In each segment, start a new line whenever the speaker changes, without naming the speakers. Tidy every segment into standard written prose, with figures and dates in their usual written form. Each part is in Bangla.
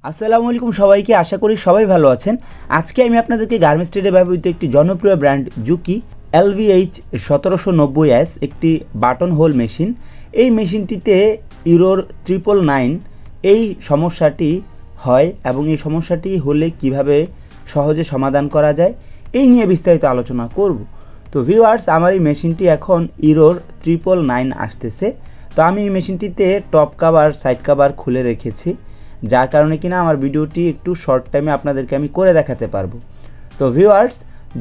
আসসালামু আলাইকুম সবাইকে, আশা করি সবাই ভালো আছেন। আজকে আমি আপনাদেরকে গার্মেন্টস ট্রেডে ব্যবহৃত একটি জনপ্রিয় ব্র্যান্ড জুকি LVH 1790S একটি বাটন হোল মেশিন। এই মেশিনটিতে ইউরোর 999 এই সমস্যাটি হয় এবং এই সমস্যাটি হলে কিভাবে সহজে সমাধান করা যায় এই নিয়ে বিস্তারিত আলোচনা করব। তো ভিউয়ার্স, আমার এই মেশিনটি এখন ইউরোর 999 আসতেছে। তো আমি এই মেশিনটিতে টপ কাভার সাইড কাভার খুলে রেখেছি, যার কারণে কিনা আমার ভিডিওটি একটু শর্ট টাইমে আপনাদেরকে আমি করে দেখাতে পারবো। তো ভিউয়ার্স,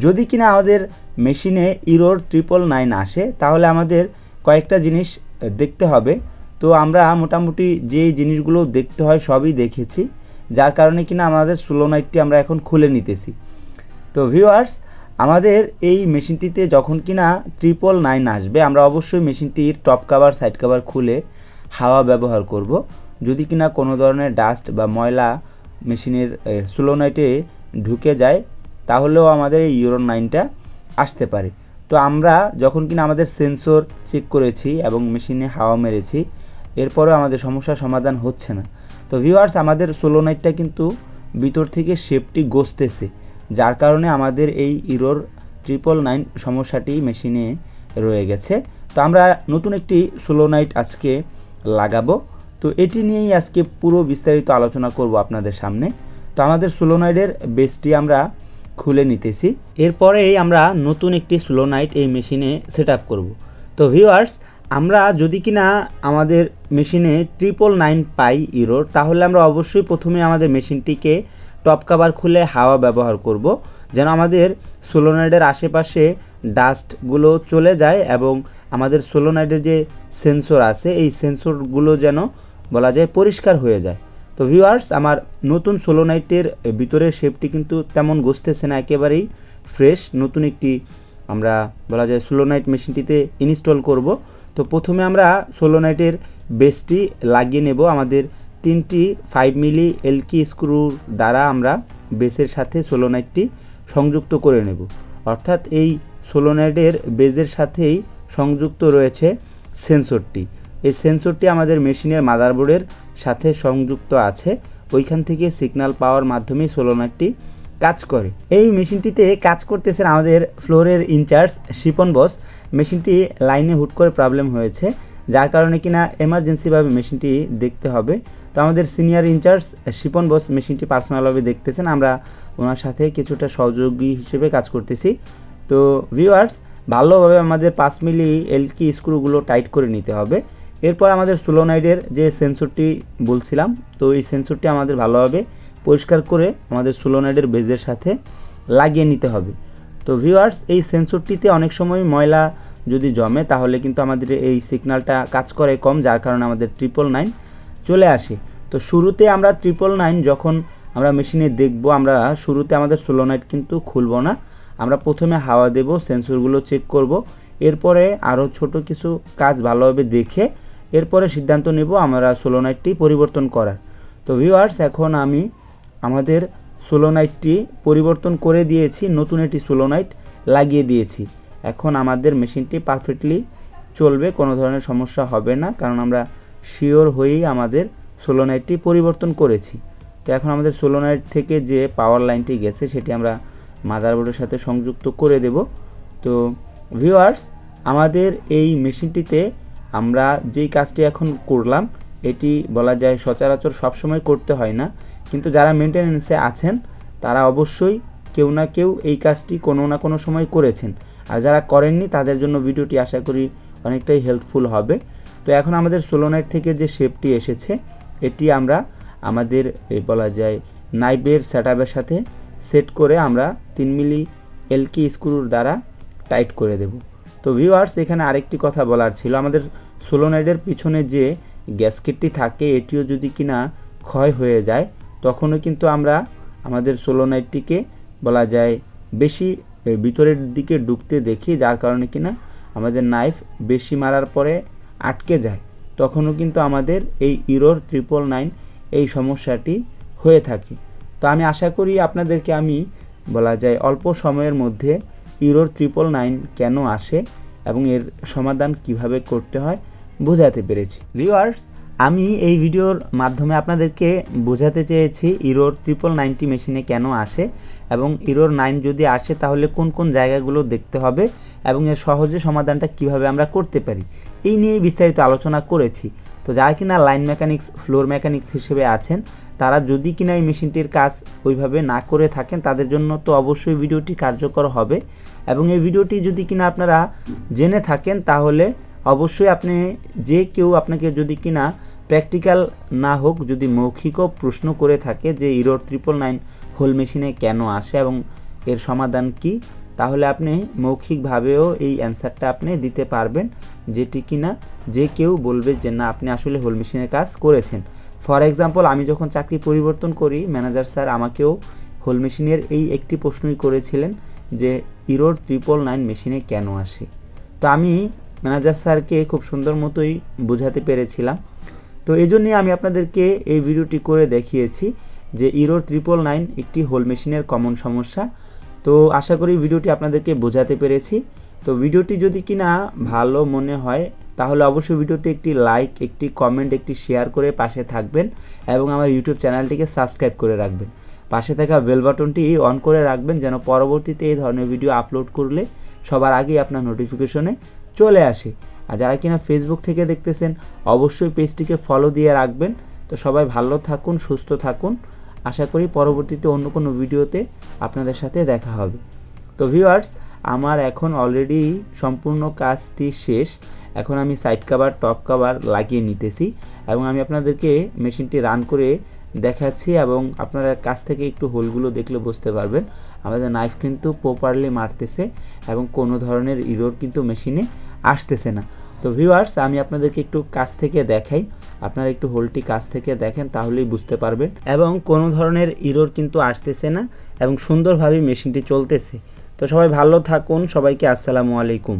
যদি কিনা আমাদের মেশিনে ইউরোর 999 আসে তাহলে আমাদের কয়েকটা জিনিস দেখতে হবে। তো আমরা মোটামুটি যে জিনিসগুলো দেখতে হয় সবই দেখেছি, যার কারণে কিনা আমাদের সোলোনাইটটি আমরা এখন খুলে নিতেছি। তো ভিউয়ার্স, আমাদের এই মেশিনটিতে যখন কিনা 999 আসবে আমরা অবশ্যই মেশিনটির টপ কাভার সাইড কাভার খুলে হাওয়া ব্যবহার করব। যদি কিনা কোনো ধরনের ডাস্ট বা ময়লা মেশিনের সোলোনাইটে ঢুকে যায় তাহলেও আমাদের এই ইউরো 9টা আসতে পারে। তো আমরা যখন কিনা আমাদের সেন্সর চেক করেছি এবং মেশিনে হাওয়া মেরেছি, এরপরেও আমাদের সমস্যার সমাধান হচ্ছে না। তো ভিউয়ার্স, আমাদের সোলোনাইটটা কিন্তু ভিতর থেকে শেপটি গসতেছে, যার কারণে আমাদের এই ইউরোর 999 সমস্যাটি মেশিনে রয়ে গেছে। তো আমরা নতুন একটি সোলোনাইট আজকে লাগাবো। তো এটি নিয়েই আজকে পুরো বিস্তারিত আলোচনা করব আপনাদের সামনে। তো আমাদের সোলোনাইটের বেসটি আমরা খুলে নিতেছি, এরপরেই আমরা নতুন একটি সোলোনাইট এই মেশিনে সেট আপ করবো। তো ভিউয়ার্স, আমরা যদি কিনা আমাদের মেশিনে 999 পাই ইউরোর, তাহলে আমরা অবশ্যই প্রথমে আমাদের মেশিনটিকে টপ কাভার খুলে হাওয়া ব্যবহার করব, যেন আমাদের সোলোনাইটের আশেপাশে ডাস্টগুলো চলে যায় এবং আমাদের সোলোনাইটের যে সেন্সর আছে এই সেন্সরগুলো যেন বলা যায় পরিষ্কার হয়ে যায়। তো ভিউয়ার্স, আমার নতুন সোলোনাইটের ভিতরের শেপটি কিন্তু তেমন গসতেছে না, একেবারেই ফ্রেশ নতুন একটি আমরা বলা যায় সোলোনাইট মেশিনটিতে ইনস্টল করব। তো প্রথমে আমরা সোলোনাইটের বেসটি লাগিয়ে নেব। আমাদের 3টি 5 মিলি এলকি স্ক্রুর দ্বারা আমরা বেসের সাথে সোলোনাইটটি সংযুক্ত করে নেব। অর্থাৎ এই সোলোনাইটের বেসের সাথেই সংযুক্ত রয়েছে সেন্সরটি। এই সেন্সরটি আমাদের মেশিনের মাদারবোর্ডের সাথে সংযুক্ত আছে, ওইখান থেকে সিগন্যাল পাওয়ার মাধ্যমে সোলোনাইটটি কাজ করে। এই মেশিনটিতে কাজ করতেছেন আমাদের ফ্লোরের ইনচার্জ শিপন বস। মেশিনটি লাইনে হুট করে প্রবলেম হয়েছে, যার কারণে কিনা এমার্জেন্সিভাবে মেশিনটি দেখতে হবে। তো আমাদের সিনিয়র ইনচার্জ শিপন বস মেশিনটি পার্সোনালভাবে দেখতেছেন, আমরা ওনার সাথে কিছুটা সহযোগী হিসেবে কাজ করতেছি। তো ভিউয়ার্স, ভালোভাবে আমাদের 5 মিলি এলকি স্ক্রুগুলো টাইট করে নিতে হবে। এরপর আমাদের সোলোনাইটের যে সেন্সরটি বলছিলাম, তো এই সেন্সরটি আমাদের ভালোভাবে পরিষ্কার করে আমাদের সোলোনাইটের বেজের সাথে লাগিয়ে নিতে হবে। তো ভিউয়ার্স, এই সেন্সরটিতে অনেক সময় ময়লা যদি জমে তাহলে কিন্তু আমাদের এই সিগন্যালটা কাজ করে কম, যার কারণে আমাদের 999 চলে আসে। তো শুরুতে আমরা 999 যখন আমরা মেশিনে দেখব, আমরা শুরুতে আমাদের সোলোনাইট কিন্তু খুলব না, আমরা প্রথমে হাওয়া দেব, সেন্সরগুলো চেক করব, এরপরে আরও ছোট কিছু কাজ ভালোভাবে দেখে এরপরে সিদ্ধান্ত নেব আমরা সোলোনাইটটি পরিবর্তন করার। তো ভিউয়ার্স, এখন আমি আমাদের সোলোনাইটটি পরিবর্তন করে দিয়েছি, নতুন একটি সোলোনাইট লাগিয়ে দিয়েছি। এখন আমাদের মেশিনটি পারফেক্টলি চলবে, কোনো ধরনের সমস্যা হবে না, কারণ আমরা শিওর হয়েই আমাদের সোলোনাইটটি পরিবর্তন করেছি। তো এখন আমাদের সোলোনাইট থেকে যে পাওয়ার লাইনটি গেছে সেটি আমরা মাদারবোর্ডের সাথে সংযুক্ত করে দেব। তো ভিউয়ার্স, আমাদের এই মেশিনটিতে আমরা যেই কাজটি এখন করলাম এটি বলা যায় সচরাচর সবসময় করতে হয় না, কিন্তু যারা মেনটেন্যান্সে আছেন তারা অবশ্যই কেউ না কেউ এই কাজটি কোনো না কোনো সময় করেছেন, আর যারা করেননি তাদের জন্য ভিডিওটি আশা করি অনেকটাই হেল্পফুল হবে। তো এখন আমাদের সোলোনাইট থেকে যে শেপটি এসেছে এটি আমরা আমাদের বলা যায় নাইফের সেটআপের সাথে সেট করে আমরা 3 মিলি এলকি স্ক্রুর দ্বারা টাইট করে দেব। তো ভিউয়ার্স, এখানে আরেকটি কথা বলার ছিল, আমাদের সোলোনাইটের পিছনে যে গ্যাসকেটটি থাকে এটিও যদি কিনা ক্ষয় হয়ে যায় তখনও কিন্তু আমরা আমাদের সোলোনাইটটিকে বলা যায় বেশি ভিতরের দিকে ঢুকতে দেখি, যার কারণে কিনা আমাদের নাইফ বেশি মারার পরে আটকে যায়, তখনও কিন্তু আমাদের এই ইউরোর 999 এই সমস্যাটি হয়ে থাকে। তো আমি আশা করি আপনাদেরকে আমি বলা যায় অল্প সময়ের মধ্যে ইউরোর 999 কেন আসে এবং এর সমাধান কিভাবে করতে হয় বোঝাতে পেরেছি। ভিউয়ার্স, আমি এই ভিডিওর মাধ্যমে আপনাদেরকে বোঝাতে চেয়েছি ইরোর 9990 মেশিনে কেন আসে এবং ইরোর 9 যদি আসে তাহলে কোন কোন জায়গাগুলো দেখতে হবে এবং এর সহজে সমাধানটা কিভাবে আমরা করতে পারি, এই নিয়ে বিস্তারিত আলোচনা করেছি। তো যারা কিনা লাইন মেকানিক্স, ফ্লোর মেকানিক্স হিসেবে আছেন, তারা যদি কিনা এই মেশিনটির কাজ ওইভাবে না করে থাকেন, তাদের জন্য তো অবশ্যই ভিডিওটি কার্যকর হবে। এবং এই ভিডিওটি যদি কিনা আপনারা জেনে থাকেন, তাহলে অবশ্যই আপনি যে কেউ আপনাকে যদি কিনা প্র্যাকটিক্যাল না হোক, যদি মৌখিকও প্রশ্ন করে থাকে যে ইরোর 999 হোল মেশিনে কেন আসে এবং এর সমাধান কি, তাহলে আপনি মৌখিকভাবেও এই অ্যান্সারটা আপনি দিতে পারবেন, যেটি কিনা যে কেউ বলবে যে না আপনি আসলে হোল মেশিনের কাজ করেছেন। ফর এক্সাম্পল, আমি যখন চাকরি পরিবর্তন করি, ম্যানেজার স্যার আমাকেও হোল মেশিনের এই একটি প্রশ্নই করেছিলেন যে ইরোর 999 মেশিনে কেন আসে। তো আমি ম্যানেজার স্যারকে খুব সুন্দর মতোই বোঝাতে পেরেছিলাম। তো এই জন্যই আমি আপনাদেরকে এই ভিডিওটি করে দেখিয়েছি যে ইরোর 999 একটি হোল মেশিনের কমন সমস্যা। তো আশা করি ভিডিওটি আপনাদেরকে বোঝাতে পেরেছি। তো ভিডিওটি যদি কিনা ভালো মনে হয় তাহলে অবশ্যই ভিডিওতে একটি লাইক, একটি কমেন্ট, একটি শেয়ার করে পাশে থাকবেন এবং আমার ইউটিউব চ্যানেলটিকে সাবস্ক্রাইব করে রাখবেন। পাশে থাকা বেল বাটনটি অন করে রাখবেন যেন পরবর্তীতে এই ধরনের ভিডিও আপলোড করলে সবার আগেই আপনার নোটিফিকেশনে চলে আসে। আর যারা কিনা ফেসবুক থেকে দেখতেছেন, অবশ্যই পেজটিকে ফলো দিয়ে রাখবেন। তো সবাই ভালো থাকুন, সুস্থ থাকুন। আশা করি পরবর্তীতে অন্য কোনো ভিডিওতে আপনাদের সাথে দেখা হবে। তো ভিউয়ার্স, আমার এখন অলরেডি সম্পূর্ণ কাজটি শেষ। এখন আমি সাইড কভার, টপ কভার লাগিয়ে নিতেছি এবং আমি আপনাদেরকে মেশিনটি রান করে দেখাচ্ছি এবং আপনারা কাছ থেকে একটু হোলগুলো দেখলে বুঝতে পারবেন আমাদের নাইফ কিন্তু প্রপারলি মারতেছে এবং কোনো ধরনের ইরোর কিন্তু মেশিনে আসতেছে না। তো ভিউয়ার্স, আমি আপনাদেরকে একটু কাছ থেকে দেখাই, আপনারা একটু হোলটি কাছ থেকে দেখেন তাহলেই বুঝতে পারবেন এবং কোনো ধরনের ইরোর কিন্তু আসতেছে না এবং সুন্দরভাবে মেশিনটি চলতেছে। তো সবাই ভালো থাকুন, সবাইকে আসসালামু আলাইকুম।